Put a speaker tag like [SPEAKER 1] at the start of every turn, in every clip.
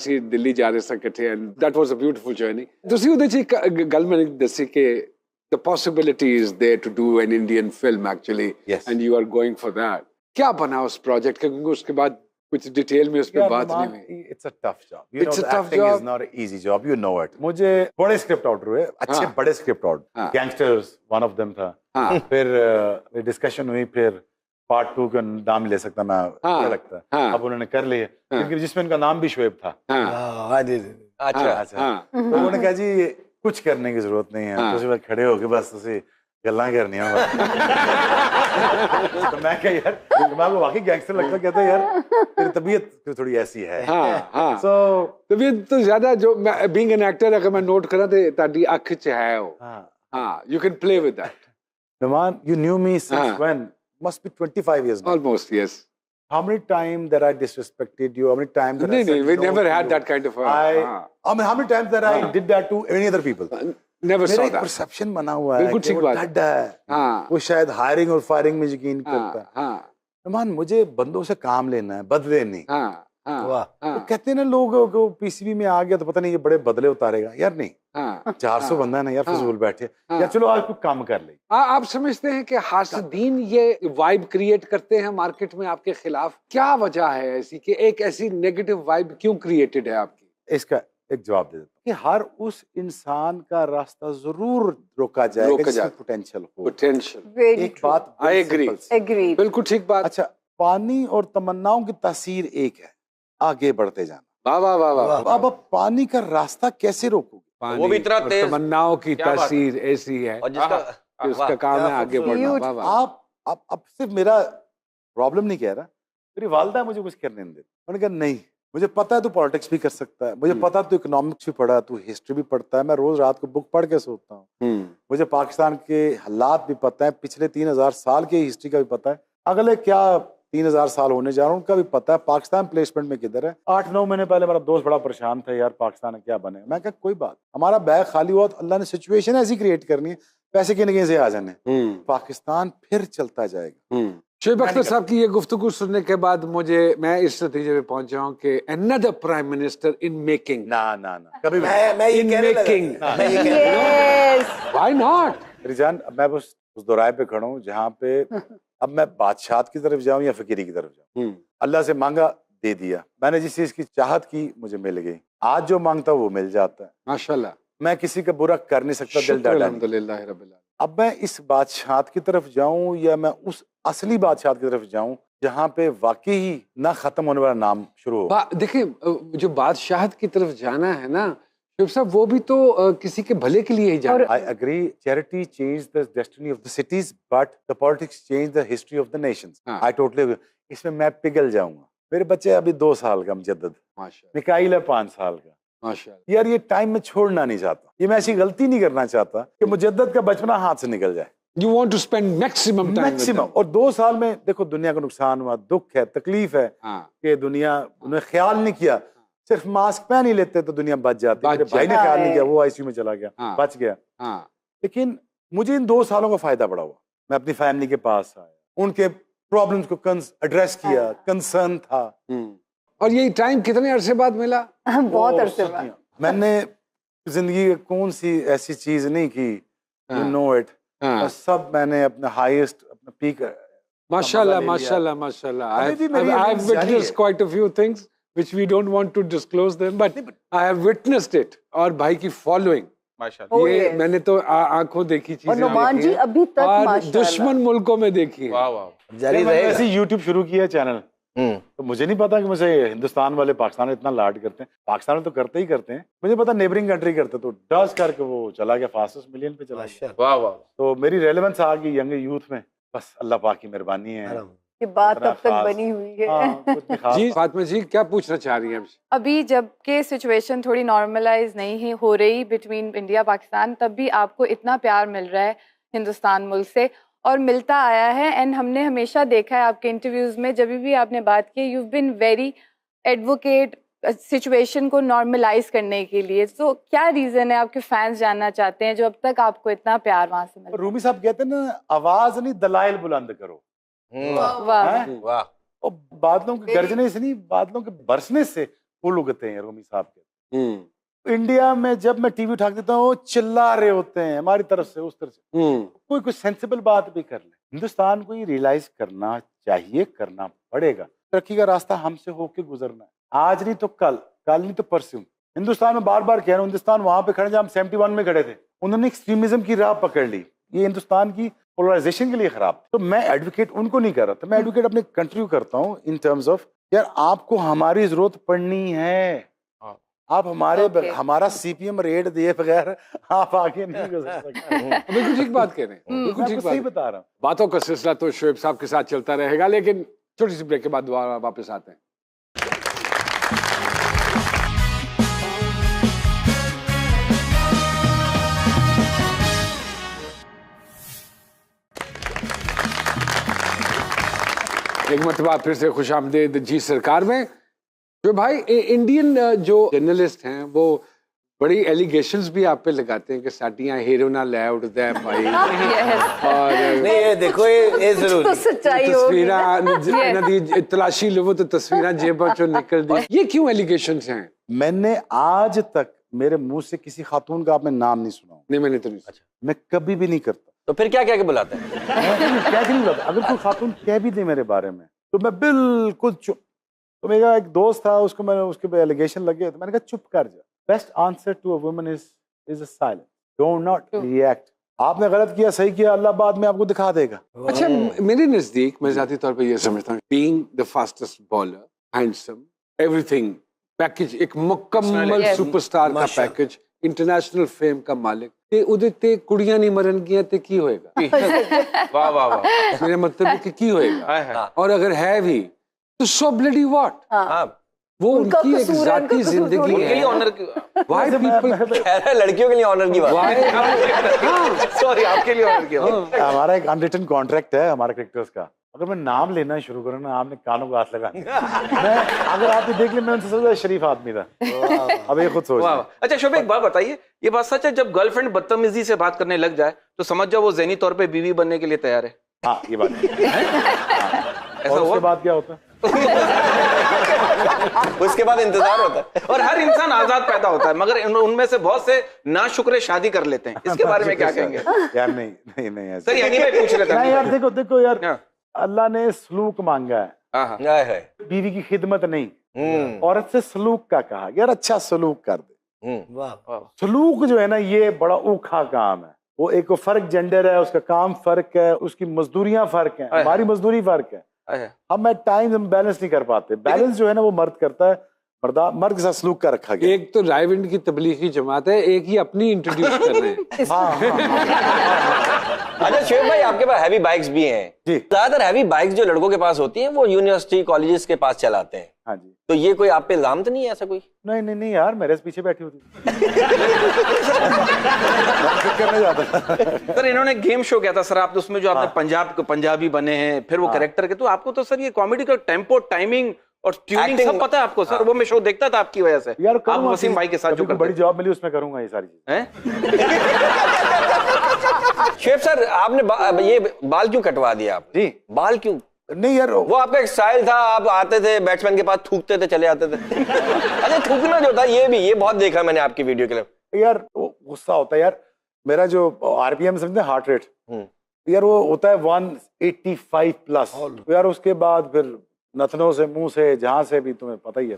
[SPEAKER 1] ਅਸੀਂ ਦਿੱਲੀ ਜਾ ਰਹੇ ਸਾਂ ਇਕੱਠੇ and that was a beautiful journey. ਤੁਸੀਂ ਉਹਦੇ 'ਚ ਇੱਕ ਗੱਲ ਮੈਨੂੰ ਦੱਸੀ ਕਿ the possibility is there to do an Indian film actually.
[SPEAKER 2] Yes.
[SPEAKER 1] And you are going for that. क्या बना उस प्रोजेक्ट का, क्योंकि उसके बाद कुछ डिटेल में उस पर बात नहीं हुई.
[SPEAKER 2] It's a tough job. You
[SPEAKER 1] It's
[SPEAKER 2] know,
[SPEAKER 1] a tough
[SPEAKER 2] acting
[SPEAKER 1] job.
[SPEAKER 2] is not an easy job. You know it. मुझे बड़े स्क्रिप्ट आउट हुए, अच्छे
[SPEAKER 1] हाँ.
[SPEAKER 2] बड़े स्क्रिप्ट आउट.
[SPEAKER 1] हाँ.
[SPEAKER 2] गैंगस्टर्स वन ऑफ देम था.
[SPEAKER 1] हाँ.
[SPEAKER 2] फिर डिस्कशन हुई, फिर पार्ट 2 का नाम ले सकता मैं,
[SPEAKER 1] हाँ.
[SPEAKER 2] क्या लगता है.
[SPEAKER 1] हाँ.
[SPEAKER 2] अब उन्होंने कर लिया,
[SPEAKER 1] हाँ.
[SPEAKER 2] क्योंकि जिसमें इनका नाम भी शुएब था.
[SPEAKER 1] हाँ.
[SPEAKER 2] अच्छा.
[SPEAKER 1] हाँ.
[SPEAKER 2] तो उन्होंने कहा जी कुछ करने की जरूरत नहीं है,
[SPEAKER 1] हाँ.
[SPEAKER 2] उसी वक्त खड़े होके बस उसे गल्ला करनी है. तो मैं क्या यार, दिमाग में वाकई गैंगस्टर लगता, कहता यार तेरी तबीयत थोड़ी ऐसी है.
[SPEAKER 1] हाँ. हाँ.
[SPEAKER 2] So
[SPEAKER 1] तबीयत तो ज्यादा जो बीइंग एन एक्टर अगर मैं नोट करा तो ताड़ी अख च है वो. हाँ. You can play with that.
[SPEAKER 2] Naman, you knew me since
[SPEAKER 1] हाँ.
[SPEAKER 2] when? Must be 25 years now.
[SPEAKER 1] Almost, yes.
[SPEAKER 2] How many times that I disrespected you? How many times that I said
[SPEAKER 1] we
[SPEAKER 2] no
[SPEAKER 1] never
[SPEAKER 2] to
[SPEAKER 1] had
[SPEAKER 2] you?
[SPEAKER 1] that kind of
[SPEAKER 2] I mean, how many times that I did that to any other people?
[SPEAKER 1] never
[SPEAKER 2] मेरा
[SPEAKER 1] saw
[SPEAKER 2] एक
[SPEAKER 1] that.
[SPEAKER 2] perception बना हुआ है
[SPEAKER 1] बिल्कुल
[SPEAKER 2] कि
[SPEAKER 1] ठीक
[SPEAKER 2] वो
[SPEAKER 1] बात है.
[SPEAKER 2] डड है.
[SPEAKER 1] हाँ.
[SPEAKER 2] वो शायद हायरिंग और फायरिंग में यकीन करता है.
[SPEAKER 1] हाँ. हाँ.
[SPEAKER 2] नमान, मुझे बंदों से काम लेना है, बदले नहीं.
[SPEAKER 1] हाँ. हाँ.
[SPEAKER 2] तो कहते हैं ना लोग को पीसीबी में आ गया तो पता नहीं ये बड़े बदले उतारेगा. यार नहीं,
[SPEAKER 1] हाँ.
[SPEAKER 2] 400 बंदा है ना यार,
[SPEAKER 1] हाँ.
[SPEAKER 2] फजूल बैठे.
[SPEAKER 1] हाँ.
[SPEAKER 2] यार चलो आज कुछ काम कर ले.
[SPEAKER 1] आप समझते हैं कि हासिदीन ये वाइब क्रिएट करते हैं मार्केट में आपके खिलाफ? क्या वजह है ऐसी कि एक ऐसी नेगेटिव वाइब क्यों क्रिएटेड है आपकी?
[SPEAKER 2] इसका एक जवाब दे देता हूं कि हर उस इंसान का रास्ता जरूर रोका जाएगा जिसका पोटेंशियल हो.
[SPEAKER 1] पोटेंशियल.
[SPEAKER 2] एक बात
[SPEAKER 1] आई एग्री. बिल्कुल ठीक बात.
[SPEAKER 2] अच्छा, पानी और तमन्नाओं की तासीर एक है, आगे बढ़ते जाना.
[SPEAKER 1] वाह वाह वाह वाह.
[SPEAKER 2] अब पानी का रास्ता कैसे रोकोगे?
[SPEAKER 3] वो भी इतना तेज.
[SPEAKER 1] तमन्नाओं की तासीर ऐसी है
[SPEAKER 3] और जिसका
[SPEAKER 1] उसका काम है आगे बढ़ना. वाह वाह.
[SPEAKER 2] आप अब सिर्फ मेरा प्रॉब्लम नहीं कह रहा, मेरी वालदा मुझे कुछ करने नहीं देती. उन्होंने कहा नहीं, मुझे पता है तू पॉलिटिक्स भी कर सकता है, मुझे पता है तू इकोनॉमिक्स भी पढ़ा, तू हिस्ट्री भी पढ़ता है, मैं रोज रात को बुक पढ़ के सोता हूँ. मुझे पाकिस्तान के हालात भी पता है, पिछले 3000 साल की हिस्ट्री का भी पता है, अगले क्या 3000 साल होने जा रहा हूँ उनका भी पता है. पाकिस्तान प्लेसमेंट में किधर है? 8-9 महीने पहले मेरा दोस्त बड़ा परेशान था, यार पाकिस्तान में क्या बने. मैं कहा कोई बात, हमारा बैग खाली हुआ तो अल्लाह ने सिचुएशन ऐसी क्रिएट करनी है, पैसे कहीं न कहीं से आ जाने, पाकिस्तान फिर चलता जाएगा.
[SPEAKER 1] शुएब अख्तर साहब की ये गुफ्तगू सुनने के बाद मैं इस नतीजे पे पहुंचा हूँ कि another prime minister in making.
[SPEAKER 2] ना कभी
[SPEAKER 4] मैं ये कहने लगा.
[SPEAKER 1] Why not?
[SPEAKER 2] रिजान, मैं बस उस दोराए पे खड़ा हूँ जहाँ पे अब मैं बादशाह की तरफ जाऊँ या फकीरी की तरफ जाऊँ. अल्लाह से मांगा, दे दिया. मैंने जिस चीज की चाहत की मुझे मिल गई. आज जो मांगता वो मिल जाता है.
[SPEAKER 1] माशाल्लाह.
[SPEAKER 2] मैं किसी का बुरा कर नहीं सकता. दिल डाला.
[SPEAKER 1] अल्हम्दुलिल्लाह रब्बिल आलमीन.
[SPEAKER 2] अब मैं इस बादशाह की तरफ जाऊं या मैं उस असली बादशाह की तरफ जाऊं जहां पे वाकई ही ना खत्म होने वाला नाम शुरू हो.
[SPEAKER 1] देखिए, जो बादशाह की तरफ जाना है ना शुएब साहब, वो भी तो किसी के भले के लिए ही जाना.
[SPEAKER 2] I agree, charity change the destiny of the cities but the politics change the history of the nations. I totally. इसमें मैं पिघल जाऊंगा. मेरे बच्चे अभी 2 साल का मुजद्दद, मिकाइल है 5 साल का.
[SPEAKER 1] माशाल्लाह.
[SPEAKER 2] यार ये टाइम में छोड़ना नहीं चाहता, ये मैं ऐसी गलती नहीं करना चाहता कि मुजद्दद का बचपना हाथ से निकल जाए.
[SPEAKER 1] You want to spend maximum time with them.
[SPEAKER 2] और 2 साल में देखो दुनिया को नुकसान हुआ, दुख है, तकलीफ है कि दुनिया उन्होंने ख्याल नहीं किया. सिर्फ मास्क पहन ही लेते तो दुनिया बच जाती. मेरे भाई ने ख्याल नहीं किया, वो आईसीयू में चला गया, बच गया. लेकिन मुझे इन 2 सालों का फायदा बड़ा हुआ. मैं अपनी फैमिली के पास आया, उनके प्रॉब्लम्स को एड्रेस किया, कंसर्न था.
[SPEAKER 1] और ये टाइम कितने अरसे बाद मिला?
[SPEAKER 5] बहुत अरसे बाद.
[SPEAKER 2] मैंने जिंदगी में कौन सी ऐसी चीज नहीं की, यू नो इट. सब मैंने अपना हाईएस्ट, अपना पीक.
[SPEAKER 1] माशाल्लाह माशाल्लाह माशाल्लाह. I have witnessed quite a few things which we don't want to disclose them, but I have witnessed it. और भाई की फॉलोइंग माशाल्लाह, ये मैंने तो आंखों देखी चीजें.
[SPEAKER 5] और नुमान जी अभी तक माशाल्लाह
[SPEAKER 1] दुश्मन मुल्कों में देखी है.
[SPEAKER 3] वाह वाह.
[SPEAKER 4] जारी
[SPEAKER 2] मैंने
[SPEAKER 4] रहेगा.
[SPEAKER 2] ऐसे यूट्यूब शुरू किया चैनल, तो मुझे नहीं पता कि मुझे हिंदुस्तान वाले पाकिस्तान में इतना लाड करते हैं. पाकिस्तान में तो करते ही करते हैं, मुझे पता नेबरिंग कंट्री करते. तो डज करके वो चला गया, फास्टेस्ट मिलियन पे चला गया.
[SPEAKER 3] वाह वाह.
[SPEAKER 2] तो मेरी रेलेवेंस आ गई यंग यूथ में. बस अल्लाह पाक की मेहरबानी है.
[SPEAKER 5] ये बात तब तक बनी हुई है.
[SPEAKER 1] जी फातिमा जी, क्या पूछना चाह रही हैं?
[SPEAKER 6] अभी जबकि सिचुएशन थोड़ी नॉर्मलाइज नहीं हो रही बिटवीन इंडिया पाकिस्तान, तब भी आपको इतना प्यार मिल रहा है हिंदुस्तान मुल्क से और मिलता आया है. एंड हमने हमेशा देखा है आपके इंटरव्यूज में, जब भी आपने बात की, you been very advocate situation को नॉर्मलाइज करने के लिए. तो क्या रीजन है? आपके फैंस जानना चाहते हैं जो अब तक आपको इतना प्यार वहां से मिला.
[SPEAKER 2] रूमी साहब कहते हैं ना, आवाज नहीं दलाइल बुलंद करो.
[SPEAKER 6] वाह.
[SPEAKER 2] और बादलों के गरजने से नहीं, बादलों के बरसने से फूल उगते हैं रूमी साहब के। इंडिया में जब मैं टीवी उठा देता हूँ चिल्ला रहे होते हैं हमारी तरफ से उस तरफ से, कोई कुछ सेंसिबल बात भी कर ले। हिंदुस्तान को ये रियलाइज करना चाहिए, करना पड़ेगा। तरक्की का रास्ता हमसे होके गुजरना है, आज नहीं तो कल, कल नहीं तो परसों। हिंदुस्तान में बार बार कह रहा हूँ, हिंदुस्तान वहां पे खड़े जहाँ हम 71 में खड़े थे, उन्होंने एक्सट्रीमिज्म की राह पकड़ ली। ये हिंदुस्तान की पोलराइजेशन के लिए खराब। तो मैं एडवोकेट उनको नहीं कर रहा था, मैं एडवोकेट अपने कंट्री को करता हूँ इन टर्म्स ऑफ यार आपको हमारी जरूरत पड़नी है। आप हमारे हमारा सीपीएम रेट दिए बगैर आप आगे नहीं गुजर सकते।
[SPEAKER 1] बिल्कुल ठीक बात कह रहे हैं, बिल्कुल ठीक
[SPEAKER 2] सही बता रहा हूँ।
[SPEAKER 1] बातों का सिलसिला तो शोएब साहब के साथ चलता रहेगा, लेकिन छोटी सी ब्रेक के बाद दोबारा वापस आते हैं। एक मरतबा फिर से खुशामदीद जी सरकार में। जो भाई इंडियन जो जर्नलिस्ट हैं वो बड़ी एलिगेशंस भी आप पे लगाते हैं कि साडियां हीरो ना ले उठदा है भाई। और
[SPEAKER 3] नहीं ये देखो ये जरूर
[SPEAKER 5] तो सच्चाई होगी ना।
[SPEAKER 1] तस्वीरां इन्हां दी तलाशी लवो तो तस्वीरां जेबां चों निकलदी। ये क्यों एलिगेशंस हैं?
[SPEAKER 2] मैंने आज तक मेरे मुंह से किसी खातून का आपने नाम नहीं सुना।
[SPEAKER 1] नहीं, मैंने तो नहीं।
[SPEAKER 3] अच्छा,
[SPEAKER 2] मैं कभी भी नहीं करता।
[SPEAKER 3] तो फिर क्या क्या के बुलाते हैं?
[SPEAKER 2] क्या नहीं बुलाता। अगर कोई खातून कह भी दे मेरे बारे में तो मैं बिल्कुल चुप। तो मेरा एक दोस्त था, उसको मैंने उसके पे एलिगेशन लगे तो मैंने कहा चुप कर जा। Best answer to a woman is a silence, don't not react. आपने गलत किया, सही किया, अल्लाह बाद में आपको दिखा देगा।
[SPEAKER 1] अच्छा, मेरे नजदीक मैं जाती तौर पे ये समझता हूँ, being the fastest bowler, handsome, everything package, एक मुकम्मल सुपरस्टार का पैकेज, इंटरनेशनल फेम का मालिक, ते उदे ते कुड़ियां नहीं मरनगियां ते की होएगा?
[SPEAKER 4] वाह वाह वाह।
[SPEAKER 1] मेरा मतलब है कि की होएगा? और अगर है भी तो सो ब्लडी व्हाट? वो उनकी एक जाती जिंदगी है।
[SPEAKER 4] ऑनर
[SPEAKER 1] व्हाई पीपल
[SPEAKER 3] कह रहा है लड़कियों के लिए ऑनर की बात।
[SPEAKER 4] सॉरी आपके लिए ऑनर किया।
[SPEAKER 2] हमारा एक अनरिटन कॉन्ट्रैक्ट है हमारे क्रिकेटर्स का, अगर मैं नाम लेना शुरू करूँ ना आपने कानों को हाथ लगा। मैं अगर आप देख ले मैं उनसे सबसे शरीफ आदमी था। अब ये खुद सोच।
[SPEAKER 4] अच्छा शोएब एक बात बताइए, ये बात सच है जब गर्लफ्रेंड बदतमीजी से बात करने लग जाए तो समझ जाओ वो ज़हनी तौर पे बीवी बनने के लिए तैयार है?
[SPEAKER 2] हाँ ये बात है।
[SPEAKER 4] ऐसा
[SPEAKER 2] और
[SPEAKER 4] हुआ?
[SPEAKER 2] उसके बाद क्या होता है?
[SPEAKER 3] उसके बाद इंतजार होता है।
[SPEAKER 4] और हर इंसान आजाद पैदा होता है, मगर उनमें से बहुत से नाशुक्रे शादी कर लेते हैं। इसके बारे में क्या कहेंगे?
[SPEAKER 2] यार नहीं नहीं नहीं ऐसा।
[SPEAKER 4] सर यानी मैं पूछ रहा था।
[SPEAKER 2] नहीं यार देखो यार, अल्लाह ने सलूक मांगा है, बीवी की खिदमत नहीं। औरत से सलूक का कहा यार, अच्छा सलूक कर दे। सलूक जो है ना ये बड़ा औखा काम है। वो एक फर्क जेंडर है, उसका काम फर्क है, उसकी मजदूरियां फर्क है, हमारी मजदूरी फर्क है। हम एट टाइम्स हम बैलेंस नहीं कर पाते। बैलेंस जो है ना वो मर्द करता है, मर्द के साथ सलूक का रखा गया।
[SPEAKER 1] एक तो रायविंड की तबलीगी जमात है, एक ही अपनी इंट्रोड्यूस कर रहे हैं।
[SPEAKER 3] अच्छा शोएब भाई आपके पास हैवी बाइक्स भी हैं
[SPEAKER 2] जी।
[SPEAKER 3] ज्यादातर हैवी बाइक्स जो लड़कों के पास होती हैं वो यूनिवर्सिटी कॉलेजेस के पास चलाते हैं।
[SPEAKER 2] हाँ जी।
[SPEAKER 3] तो ये कोई आप पे इल्जाम तो नहीं है ऐसा कोई?
[SPEAKER 2] नहीं यार, मेरे से पीछे बैठी होती। करने जाता था।
[SPEAKER 4] सर इन्होंने गेम शो किया था सर, आप तो उसमें जो आपने पंजाबी बने हैं, फिर वो कैरेक्टर के, तो आपको तो सर ये कॉमेडी का टेम्पो, टाइमिंग और ट्यूनिंग सब पता है आपको सर। वो मैं शो देखता था आपकी वजह से।
[SPEAKER 2] यार
[SPEAKER 4] आप वसीम भाई के साथ जो
[SPEAKER 2] बड़ी जॉब मिली उसमें करूंगा ये सारी चीजें।
[SPEAKER 3] शोएब सर आपने ये बाल क्यों कटवा दिया आप?
[SPEAKER 2] जी
[SPEAKER 3] बाल क्यों?
[SPEAKER 2] नहीं यार,
[SPEAKER 3] वो आपका एक स्टाइल था, आप आते थे बैट्समैन के पास थूकते थे चले आते थे। अच्छा थूकना जो था ये बहुत देखा मैंने आपकी वीडियो के लिए।
[SPEAKER 2] यार गुस्सा होता है यार, मेरा जो आरपीएम समझते हार्ट रेट यार वो होता है 185 प्लस। तो यार उसके बाद फिर नथनों से, मुंह से, जहां से भी तुम्हें पता ही है।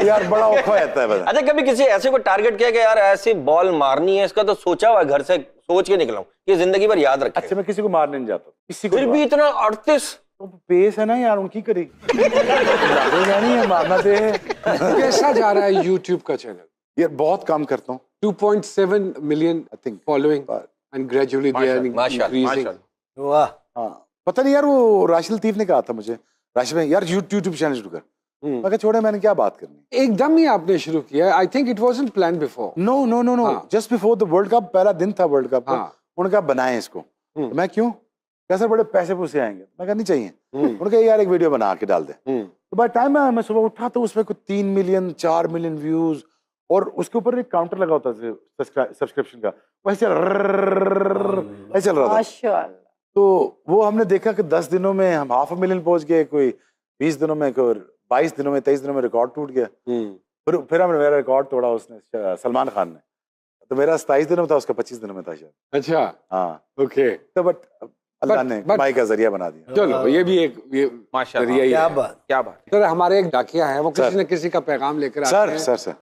[SPEAKER 2] यार बड़ा औखा रहता है।
[SPEAKER 3] अच्छा कभी किसी ऐसे को टारगेट किया कि यार ऐसी बॉल मारनी है, इसका तो सोचा हुआ घर से सोच के निकला हूं कि जिंदगी भर याद रखे?
[SPEAKER 2] अच्छा मैं किसी को मारने नहीं जाता, किसी को
[SPEAKER 3] फिर भी इतना 38
[SPEAKER 2] तो पेस है ना यार, उनकी करेगी। नहीं है मारना दे।
[SPEAKER 1] कैसा जा रहा है यूट्यूब का चैनल?
[SPEAKER 2] यार बहुत काम करता हूँ।
[SPEAKER 1] 2.7 million I think following and gradually they are increasing.
[SPEAKER 3] वाह।
[SPEAKER 2] हाँ पता नहीं यार, वो राशिद लतीफ ने कहा था मुझे, राशिद भाई यार यूट्यूब चैनल शुरू कर। मैं कहा छोड़े, मैंने क्या बात करनी।
[SPEAKER 1] एकदम ही आपने शुरू किया। I think it wasn't plan before.
[SPEAKER 2] Know just before the world cup, पहला दिन था वर्ल्ड कप। उनका बनाए इसको। तो मैं क्यों, कैसे बड़े पैसे पूसे आएंगे? मैं कहा नहीं चाहिए। उनका यार एक वीडियो बना के डाल दे। तो बाय टाइम मैं सुबह उठा तो उसमें कुछ 3 मिलियन 4 मिलियन व्यूज, और उसके ऊपर एक काउंटर लगा होता था सब्सक्रिप्शन का, वैसे चल रहा था। तो वो हमने देखा कि 10 दिनों में हम 500,000 पहुंच गए, कोई 20 दिनों में कोई 22 दिनों में 23 दिनों में रिकॉर्ड टूट गया। फिर हमने मेरा रिकॉर्ड तोड़ा उसने, सलमान खान ने। तो मेरा 27 दिनों में था, उसका 25 दिनों में था शायद।
[SPEAKER 1] अच्छा,
[SPEAKER 2] हाँ
[SPEAKER 1] ओके।
[SPEAKER 2] तो बट अल्लाह ने कमाई का जरिया बना दिया।
[SPEAKER 1] चलो ये भी एक
[SPEAKER 4] माशाल्लाह,
[SPEAKER 1] जरिया ही
[SPEAKER 4] क्या
[SPEAKER 1] है।
[SPEAKER 4] बात, क्या बात।
[SPEAKER 1] सर हमारे एक डाकिया है, वो किसी न किसी का पैगाम लेकर आते हैं।
[SPEAKER 2] सर